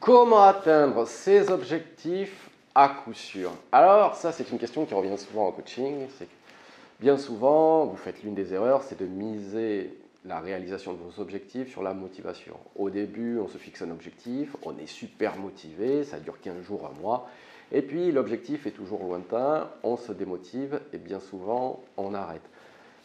Comment atteindre ses objectifs à coup sûr? Alors ça, c'est une question qui revient souvent en coaching. C'est que bien souvent, vous faites l'une des erreurs, c'est de miser la réalisation de vos objectifs sur la motivation. Au début, on se fixe un objectif, on est super motivé, ça dure 15 jours, un mois. Et puis l'objectif est toujours lointain, on se démotive et bien souvent, on arrête.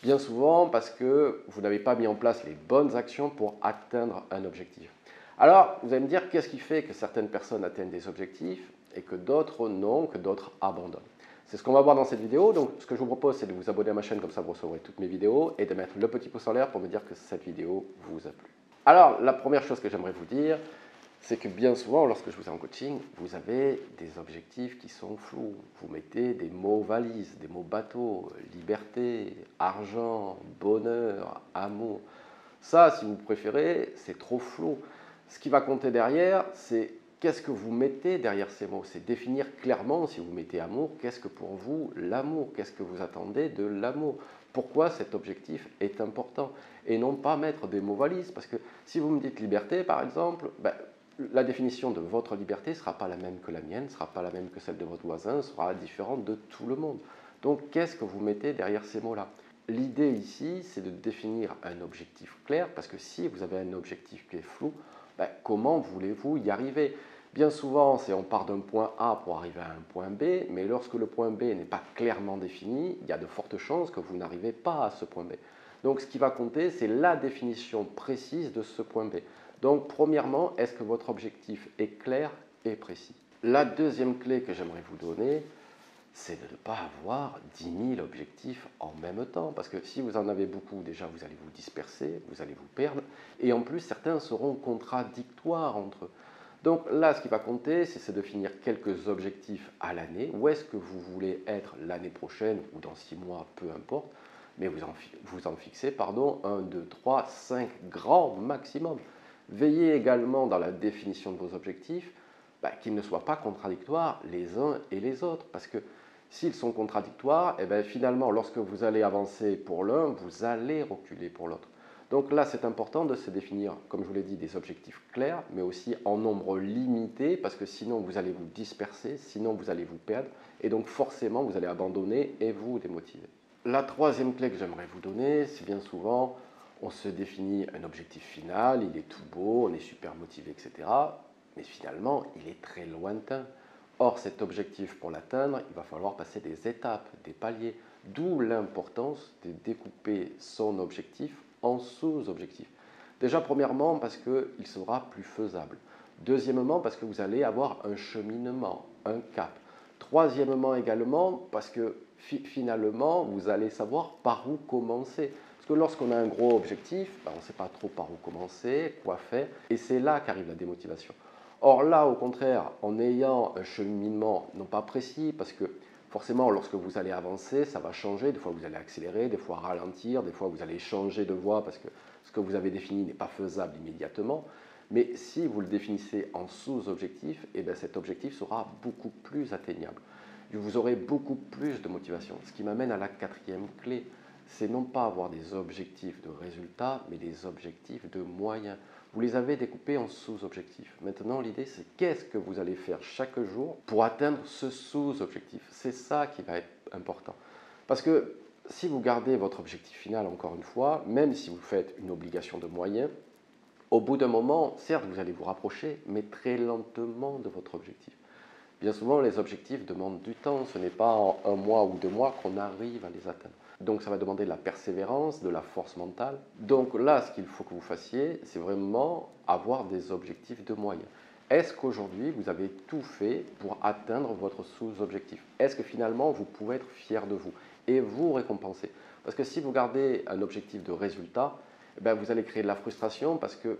Bien souvent parce que vous n'avez pas mis en place les bonnes actions pour atteindre un objectif. Alors, vous allez me dire, qu'est-ce qui fait que certaines personnes atteignent des objectifs et que d'autres non, que d'autres abandonnent? C'est ce qu'on va voir dans cette vidéo. Donc, ce que je vous propose, c'est de vous abonner à ma chaîne, comme ça vous recevrez toutes mes vidéos, et de mettre le petit pouce en l'air pour me dire que cette vidéo vous a plu. Alors, la première chose que j'aimerais vous dire, c'est que bien souvent, lorsque je vous ai en coaching, vous avez des objectifs qui sont flous. Vous mettez des mots valises, des mots bateaux, liberté, argent, bonheur, amour. Ça, si vous préférez, c'est trop flou. Ce qui va compter derrière, c'est qu'est-ce que vous mettez derrière ces mots. C'est définir clairement, si vous mettez amour, qu'est-ce que pour vous l'amour? Qu'est-ce que vous attendez de l'amour? Pourquoi cet objectif est important? Et non pas mettre des mots valises. Parce que si vous me dites liberté, par exemple, la définition de votre liberté ne sera pas la même que la mienne, ne sera pas la même que celle de votre voisin, sera différente de tout le monde. Donc, qu'est-ce que vous mettez derrière ces mots-là? L'idée ici, c'est de définir un objectif clair, parce que si vous avez un objectif qui est flou, comment voulez-vous y arriver? Bien souvent, on part d'un point A pour arriver à un point B, mais lorsque le point B n'est pas clairement défini, il y a de fortes chances que vous n'arrivez pas à ce point B. Donc ce qui va compter, c'est la définition précise de ce point B. Donc premièrement, est-ce que votre objectif est clair et précis? La deuxième clé que j'aimerais vous donner, c'est de ne pas avoir 10 000 objectifs en même temps. Parce que si vous en avez beaucoup, déjà, vous allez vous disperser, vous allez vous perdre. Et en plus, certains seront contradictoires entre eux. Donc là, ce qui va compter, c'est de définir quelques objectifs à l'année. Où est-ce que vous voulez être l'année prochaine ou dans 6 mois, peu importe. Mais vous en fixez, pardon, 1, 2, 3, 5 grands maximum. Veillez également dans la définition de vos objectifs qu'ils ne soient pas contradictoires les uns et les autres. Parce que s'ils sont contradictoires, finalement, lorsque vous allez avancer pour l'un, vous allez reculer pour l'autre. Donc là, c'est important de se définir, comme je vous l'ai dit, des objectifs clairs, mais aussi en nombre limité, parce que sinon, vous allez vous disperser, sinon, vous allez vous perdre, et donc forcément, vous allez abandonner et vous démotiver. La troisième clé que j'aimerais vous donner, c'est bien souvent, on se définit un objectif final, il est tout beau, on est super motivé, etc. Mais finalement, il est très lointain. Or, cet objectif, pour l'atteindre, il va falloir passer des étapes, des paliers, d'où l'importance de découper son objectif en sous-objectifs. Déjà, premièrement, parce qu'il sera plus faisable. Deuxièmement, parce que vous allez avoir un cheminement, un cap. Troisièmement, également, parce que finalement, vous allez savoir par où commencer. Parce que lorsqu'on a un gros objectif, on ne sait pas trop par où commencer, quoi faire, et c'est là qu'arrive la démotivation. Or là, au contraire, en ayant un cheminement non pas précis, parce que forcément, lorsque vous allez avancer, ça va changer. Des fois, vous allez accélérer, des fois ralentir, des fois, vous allez changer de voie parce que ce que vous avez défini n'est pas faisable immédiatement. Mais si vous le définissez en sous-objectif, cet objectif sera beaucoup plus atteignable. Vous aurez beaucoup plus de motivation. Ce qui m'amène à la quatrième clé, c'est non pas avoir des objectifs de résultats, mais des objectifs de moyens. Vous les avez découpés en sous-objectifs. Maintenant, l'idée, c'est qu'est-ce que vous allez faire chaque jour pour atteindre ce sous-objectif. C'est ça qui va être important. Parce que si vous gardez votre objectif final, encore une fois, même si vous faites une obligation de moyens, au bout d'un moment, certes, vous allez vous rapprocher, mais très lentement de votre objectif. Bien souvent, les objectifs demandent du temps. Ce n'est pas en 1 mois ou 2 mois qu'on arrive à les atteindre. Donc, ça va demander de la persévérance, de la force mentale. Donc là, ce qu'il faut que vous fassiez, c'est vraiment avoir des objectifs de moyens. Est-ce qu'aujourd'hui, vous avez tout fait pour atteindre votre sous-objectif? Est-ce que finalement, vous pouvez être fier de vous et vous récompenser? Parce que si vous gardez un objectif de résultat, vous allez créer de la frustration parce que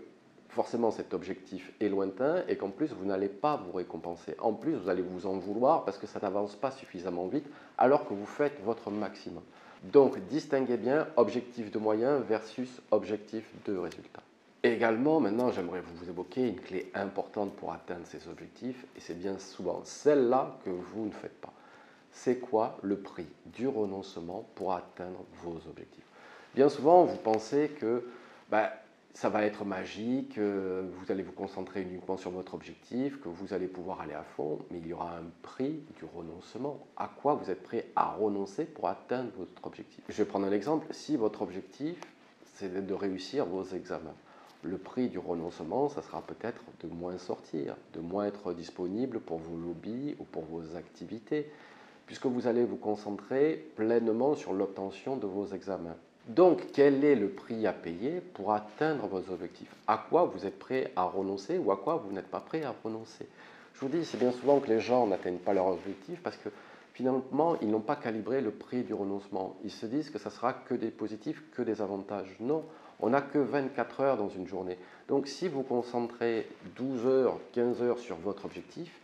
forcément cet objectif est lointain et qu'en plus vous n'allez pas vous récompenser. En plus, vous allez vous en vouloir parce que ça n'avance pas suffisamment vite alors que vous faites votre maximum. Donc, distinguez bien objectif de moyens versus objectif de résultat. Également, maintenant, j'aimerais vous évoquer une clé importante pour atteindre ces objectifs et c'est bien souvent celle-là que vous ne faites pas. C'est quoi le prix du renoncement pour atteindre vos objectifs? Bien souvent, vous pensez que ça va être magique, vous allez vous concentrer uniquement sur votre objectif, que vous allez pouvoir aller à fond, mais il y aura un prix du renoncement. À quoi vous êtes prêt à renoncer pour atteindre votre objectif? Je vais prendre un exemple. Si votre objectif, c'est de réussir vos examens, le prix du renoncement, ça sera peut-être de moins sortir, de moins être disponible pour vos hobbies ou pour vos activités, puisque vous allez vous concentrer pleinement sur l'obtention de vos examens. Donc, quel est le prix à payer pour atteindre vos objectifs? À quoi vous êtes prêt à renoncer ou à quoi vous n'êtes pas prêt à renoncer? Je vous dis, c'est bien souvent que les gens n'atteignent pas leur objectif parce que finalement, ils n'ont pas calibré le prix du renoncement. Ils se disent que ça sera que des positifs, que des avantages. Non, on n'a que 24 heures dans une journée. Donc, si vous concentrez 12 heures, 15 heures sur votre objectif,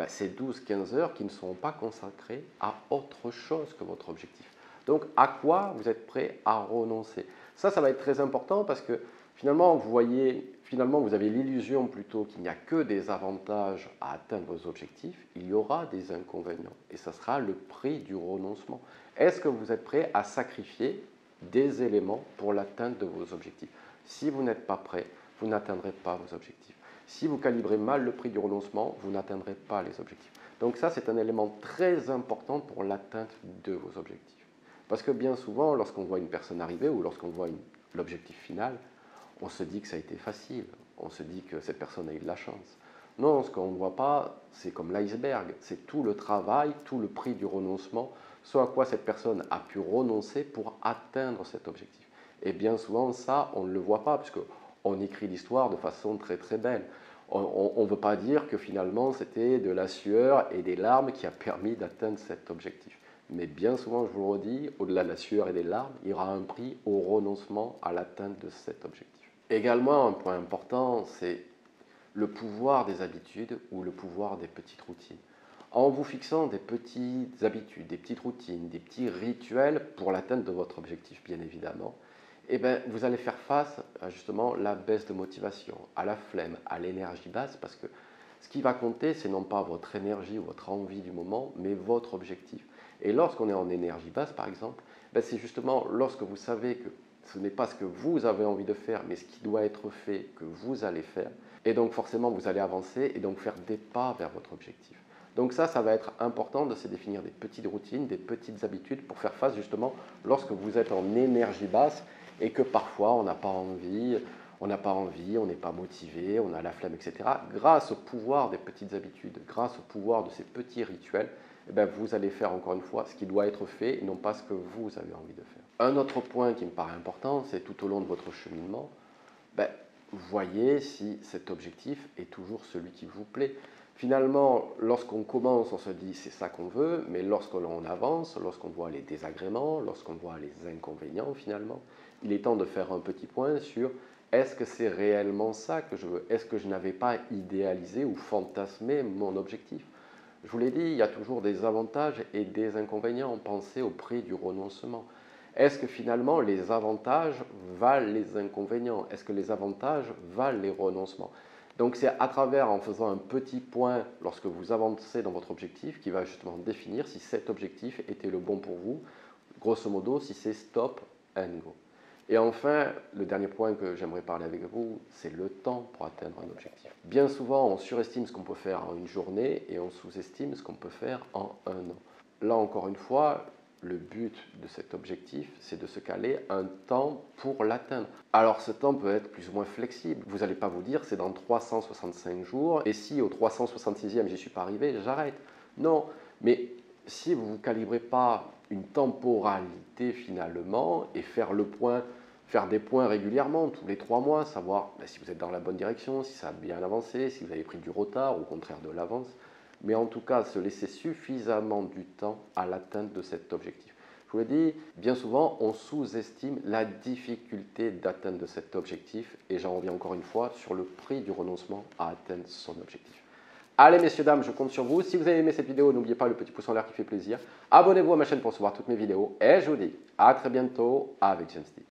c'est 12-15 heures qui ne seront pas consacrées à autre chose que votre objectif. Donc, à quoi vous êtes prêt à renoncer? Ça va être très important parce que finalement, vous voyez, vous avez l'illusion plutôt qu'il n'y a que des avantages à atteindre vos objectifs. Il y aura des inconvénients et ça sera le prix du renoncement. Est-ce que vous êtes prêt à sacrifier des éléments pour l'atteinte de vos objectifs? Si vous n'êtes pas prêt, vous n'atteindrez pas vos objectifs. Si vous calibrez mal le prix du renoncement, vous n'atteindrez pas les objectifs. Donc ça, c'est un élément très important pour l'atteinte de vos objectifs. Parce que bien souvent, lorsqu'on voit une personne arriver ou lorsqu'on voit l'objectif final, on se dit que ça a été facile, on se dit que cette personne a eu de la chance. Non, ce qu'on ne voit pas, c'est comme l'iceberg, c'est tout le travail, tout le prix du renoncement, ce à quoi cette personne a pu renoncer pour atteindre cet objectif. Et bien souvent, ça, on ne le voit pas, puisqu'on écrit l'histoire de façon très très belle. On ne veut pas dire que finalement, c'était de la sueur et des larmes qui a permis d'atteindre cet objectif. Mais bien souvent, je vous le redis, au-delà de la sueur et des larmes, il y aura un prix au renoncement à l'atteinte de cet objectif. Également, un point important, c'est le pouvoir des habitudes ou le pouvoir des petites routines. En vous fixant des petites habitudes, des petites routines, des petits rituels pour l'atteinte de votre objectif, bien évidemment, vous allez faire face à justement la baisse de motivation, à la flemme, à l'énergie basse, parce que ce qui va compter, c'est non pas votre énergie ou votre envie du moment, mais votre objectif. Et lorsqu'on est en énergie basse, par exemple, c'est justement lorsque vous savez que ce n'est pas ce que vous avez envie de faire, mais ce qui doit être fait que vous allez faire. Et donc forcément, vous allez avancer et donc faire des pas vers votre objectif. Donc ça va être important de se définir des petites routines, des petites habitudes pour faire face justement lorsque vous êtes en énergie basse et que parfois on n'a pas envie, on n'est pas motivé, on a la flemme, etc. Grâce au pouvoir des petites habitudes, grâce au pouvoir de ces petits rituels, vous allez faire encore une fois ce qui doit être fait et non pas ce que vous avez envie de faire. Un autre point qui me paraît important, c'est tout au long de votre cheminement, voyez si cet objectif est toujours celui qui vous plaît. Finalement, lorsqu'on commence, on se dit c'est ça qu'on veut, mais lorsqu'on avance, lorsqu'on voit les désagréments, lorsqu'on voit les inconvénients finalement, il est temps de faire un petit point sur est-ce que c'est réellement ça que je veux? Est-ce que je n'avais pas idéalisé ou fantasmé mon objectif? Je vous l'ai dit, il y a toujours des avantages et des inconvénients. Pensez au prix du renoncement. Est-ce que finalement les avantages valent les inconvénients? Est-ce que les avantages valent les renoncements? Donc c'est à travers, en faisant un petit point lorsque vous avancez dans votre objectif, qui va justement définir si cet objectif était le bon pour vous, grosso modo si c'est stop and go. Et enfin, le dernier point que j'aimerais parler avec vous, c'est le temps pour atteindre un objectif. Bien souvent, on surestime ce qu'on peut faire en une journée et on sous-estime ce qu'on peut faire en un an. Là, encore une fois, le but de cet objectif, c'est de se caler un temps pour l'atteindre. Alors, ce temps peut être plus ou moins flexible. Vous n'allez pas vous dire, c'est dans 365 jours, et si au 366e, j'y suis pas arrivé, j'arrête. Non, mais si vous ne calibrez pas une temporalité finalement et faire des points régulièrement, tous les 3 mois, savoir si vous êtes dans la bonne direction, si ça a bien avancé, si vous avez pris du retard ou au contraire de l'avance, mais en tout cas se laisser suffisamment du temps à l'atteinte de cet objectif. Je vous l'ai dit, bien souvent, on sous-estime la difficulté d'atteindre de cet objectif et j'en reviens encore une fois sur le prix du renoncement à atteindre son objectif. Allez messieurs, dames, je compte sur vous. Si vous avez aimé cette vidéo, n'oubliez pas le petit pouce en l'air qui fait plaisir. Abonnez-vous à ma chaîne pour recevoir toutes mes vidéos. Et je vous dis à très bientôt avec James Steve.